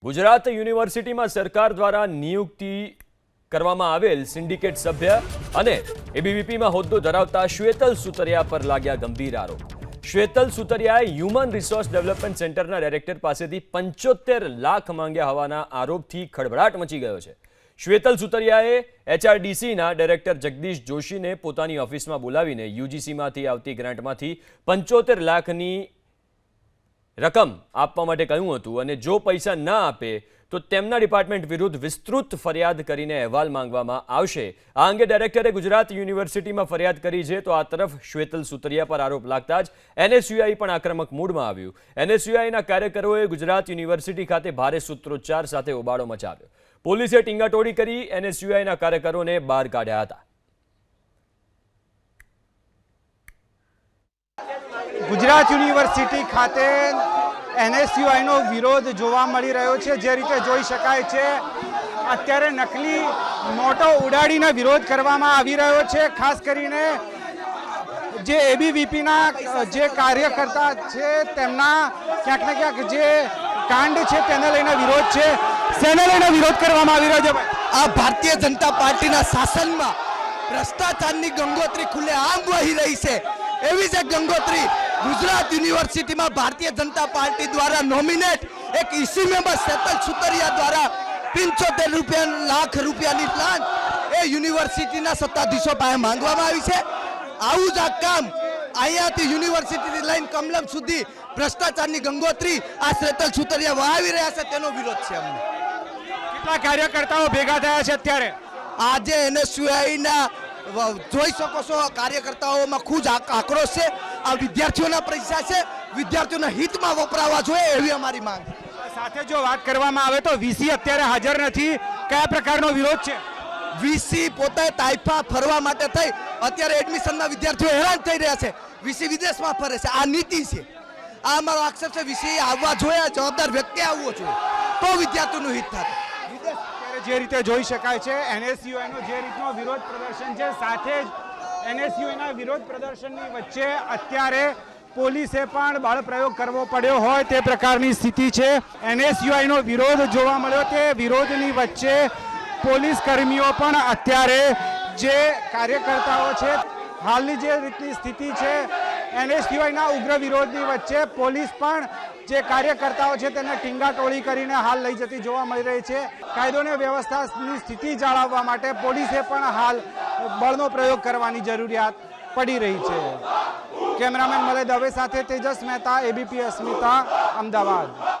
ગુજરાત યુનિવર્સિટીમાં સરકાર દ્વારા નિયુક્તિ કરવામાં આવેલ સિન્ડિકેટ સભ્ય અને એબીવીપીમાં હોદ્દો ધરાવતા શ્વેતલ સુતરિયા પર લાગ્યા ગંભીર આરોપ। શ્વેતલ સુતરિયાએ હ્યુમન રિસોર્સ ડેવલપમેન્ટ સેન્ટરના ડાયરેક્ટર પાસેથી 75 લાખ માંગ્યા હોવાના આરોપથી ખળભળાટ મચી ગયો છે। શ્વેતલ સુતરિયાએ એચઆરડીસીના ડાયરેક્ટર જગદીશ જોશીને પોતાની ઓફિસમાં બોલાવીને યુજીસીમાંથી આવતી ગ્રાન્ટમાંથી 75 લાખની રકમ આપવા માટે કહ્યું હતું અને જો પૈસા ન આપે તો તેમના ડિપાર્ટમેન્ટ વિરુદ્ધ વિસ્તૃત ફરિયાદ કરીને અહેવાલ માંગવામાં આવશે। આ અંગે ડાયરેક્ટરે ગુજરાત યુનિવર્સિટીમાં ફરિયાદ કરી છે તો આ તરફ શ્વેતલ સુતરિયા પર આરોપ લાગતા જ એનએસયુઆઈ પણ આક્રમક મૂડમાં આવ્યું। એનએસયુઆઈના કાર્યકરોએ ગુજરાત યુનિવર્સિટી ખાતે ભારે સૂત્રોચ્ચાર સાથે હોબાળો મચાવ્યો। પોલીસે ટીંગાટોળી કરી એનએસયુઆઈના કાર્યકરોને બહાર કાઢ્યા હતા। ગુજરાત યુનિવર્સિટી ખાતે એનએસયુઆઈનો વિરોધ જોવા મળી રહ્યો છે। જે રીતે જોઈ શકાય છે અત્યારે નકલી નોટો ઉડાડીને વિરોધ કરવામાં આવી રહ્યો છે। ખાસ કરીને જે એબીવીપીના જે કાર્યકર્તા છે તેમના ક્યાંક ને ક્યાંક જે કાંડ છે તેને લઈને વિરોધ છે। તેને લઈને વિરોધ કરવામાં આવી રહ્યો છે। આ ભારતીય જનતા પાર્ટીના શાસનમાં ભ્રષ્ટાચારની ગંગોત્રી ખુલ્લેઆમ વહી રહી છે। એવી જ ગંગોત્રી ગુજરાત યુનિવર્સિટીમાં ભારતીય જનતા પાર્ટી દ્વારા નોમિનેટ એક ઈસી મેમ્બર શ્વેતલ સુતરિયા દ્વારા 75 લાખ રૂપિયાની પ્લાન એ યુનિવર્સિટીના સત્તાધીશો પાસે માંગવામાં આવી છે। આવું જ આ કામ અહીંયાથી યુનિવર્સિટીથી લઈને કમલમ સુધી ભ્રષ્ટાચારની ગંગોત્રી આ શ્વેતલ સુતરિયા વહાવી રહ્યા છે, તેનો વિરોધ છે અમને। કેટલા કાર્યકર્તાઓ ભેગા થયા છે અત્યારે? આજે એનએસયુઆઈના જોઈ શકો છો કાર્યકર્તાઓમાં ખૂબ આક્રોશ છે। આ વિદ્યાર્થીઓના પૈસા છે, વિદ્યાર્થીઓના હિતમાં વપરાવા જોઈએ એવી અમારી માંગ છે। સાથે જો વાત કરવામાં આવે તો વીસી અત્યારે હાજર નથી, કયા પ્રકારનો વિરોધ છે? વીસી પોતે તાઇફા ફરવા માટે થઈ અત્યારે એડમિશનના વિદ્યાર્થીઓ હેરાન થઈ રહ્યા છે। વીસી વિદેશમાં ફરે છે, આ નીતિ છે। આ અમારો આક્ષેપ છે। વીસી આવવા જોઈએ, જવાબદાર વ્યક્તિ આવવો જોઈએ તો વિદ્યાર્થીઓનું હિત થાય। જે રીતે જોઈ શકાય છે એનએસયુઆઈનો જે રીતનો વિરોધ પ્રદર્શન છે, સાથે જ એનએસયુઆઈના વિરોધ પ્રદર્શનની વચ્ચે અત્યારે પોલીસે પણ બળ પ્રયોગ કરવો પડ્યો હોય તે પ્રકારની સ્થિતિ છે। એનએસયુઆઈનો વિરોધ જોવા મળ્યો, તે વિરોધની વચ્ચે પોલીસ કર્મીઓ પણ અત્યારે જે કાર્યકર્તાઓ છે, હાલની જે રીતની સ્થિતિ છે એનએસયુઆઈના ઉગ્ર વિરોધની વચ્ચે પોલીસ પણ જે કાર્યકર્તાઓ છે તેને ટીંગાટોળી કરીને હાલ લઈ જતી જોવા મળી રહી છે। કાયદો અને વ્યવસ્થાની સ્થિતિ જાળવવા માટે પોલીસે પણ હાલ બળનો પ્રયોગ કરવાની જરૂરિયાત પડી રહી છે। કેમેરામેન મલય દવે સાથે તેજસ મહેતા, એબીપી અસ્મિતા, અમદાવાદ।